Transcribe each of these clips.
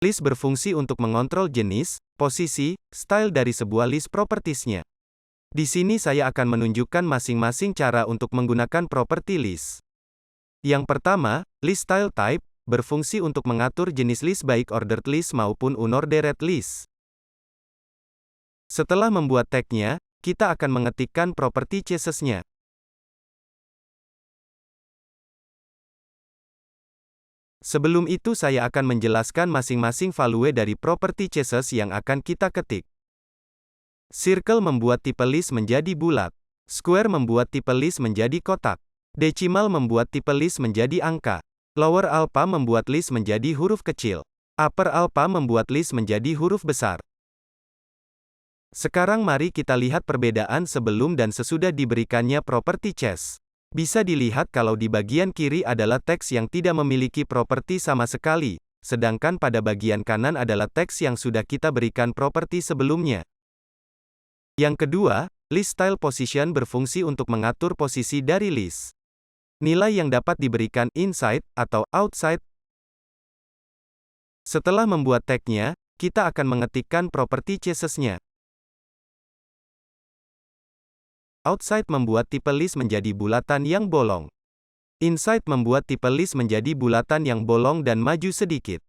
List berfungsi untuk mengontrol jenis, posisi, style dari sebuah list propertiesnya. Di sini saya akan menunjukkan masing-masing cara untuk menggunakan properti list. Yang pertama, list style type, berfungsi untuk mengatur jenis list baik ordered list maupun unordered list. Setelah membuat tag-nya, kita akan mengetikkan properti classes-nya. Sebelum itu saya akan menjelaskan masing-masing value dari properti classes yang akan kita ketik. Circle membuat tipe list menjadi bulat. Square membuat tipe list menjadi kotak. Decimal membuat tipe list menjadi angka. Lower alpha membuat list menjadi huruf kecil. Upper alpha membuat list menjadi huruf besar. Sekarang mari kita lihat perbedaan sebelum dan sesudah diberikannya properti chess. Bisa dilihat kalau di bagian kiri adalah teks yang tidak memiliki properti sama sekali, sedangkan pada bagian kanan adalah teks yang sudah kita berikan properti sebelumnya. Yang kedua, list style position berfungsi untuk mengatur posisi dari list. Nilai yang dapat diberikan inside atau outside. Setelah membuat tag-nya, kita akan mengetikkan properti classes-nya. Outside membuat tipe list menjadi bulatan yang bolong. Inside membuat tipe list menjadi bulatan yang bolong dan maju sedikit.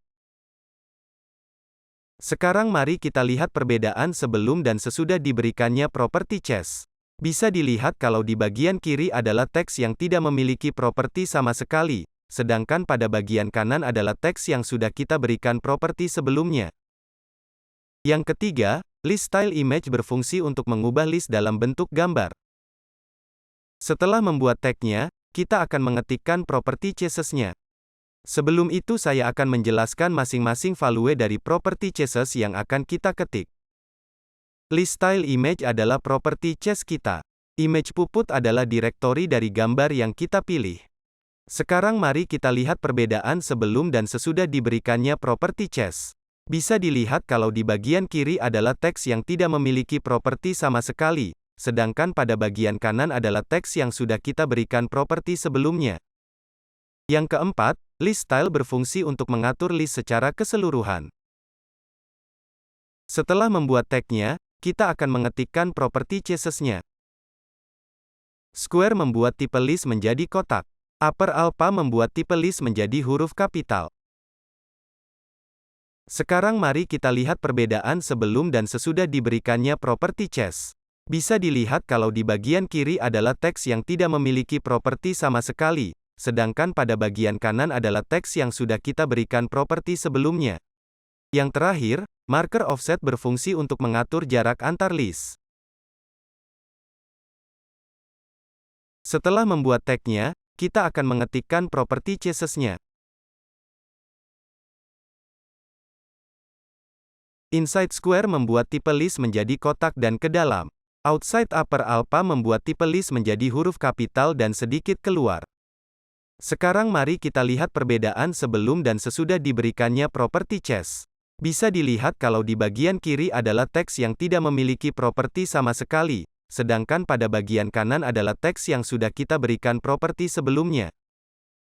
Sekarang mari kita lihat perbedaan sebelum dan sesudah diberikannya properti chess. Bisa dilihat kalau di bagian kiri adalah teks yang tidak memiliki properti sama sekali, sedangkan pada bagian kanan adalah teks yang sudah kita berikan properti sebelumnya. Yang ketiga, list style image berfungsi untuk mengubah list dalam bentuk gambar. Setelah membuat tag-nya, kita akan mengetikkan properti classes-nya. Sebelum itu saya akan menjelaskan masing-masing value dari properti classes yang akan kita ketik. List style image adalah properti chess kita. Image puput adalah direktori dari gambar yang kita pilih. Sekarang mari kita lihat perbedaan sebelum dan sesudah diberikannya properti chess. Bisa dilihat kalau di bagian kiri adalah teks yang tidak memiliki properti sama sekali, sedangkan pada bagian kanan adalah teks yang sudah kita berikan properti sebelumnya. Yang keempat, list style berfungsi untuk mengatur list secara keseluruhan. Setelah membuat tag-nya, kita akan mengetikkan properti classes-nya. Square membuat tipe list menjadi kotak. Upper alpha membuat tipe list menjadi huruf kapital. Sekarang mari kita lihat perbedaan sebelum dan sesudah diberikannya properti chess. Bisa dilihat kalau di bagian kiri adalah teks yang tidak memiliki properti sama sekali, sedangkan pada bagian kanan adalah teks yang sudah kita berikan properti sebelumnya. Yang terakhir, marker offset berfungsi untuk mengatur jarak antar list. Setelah membuat tag-nya, kita akan mengetikkan properti classes-nya. Inside square membuat tipe list menjadi kotak dan ke dalam. Outside upper alpha membuat tipe list menjadi huruf kapital dan sedikit keluar. Sekarang mari kita lihat perbedaan sebelum dan sesudah diberikannya properti chess. Bisa dilihat kalau di bagian kiri adalah teks yang tidak memiliki properti sama sekali, sedangkan pada bagian kanan adalah teks yang sudah kita berikan properti sebelumnya.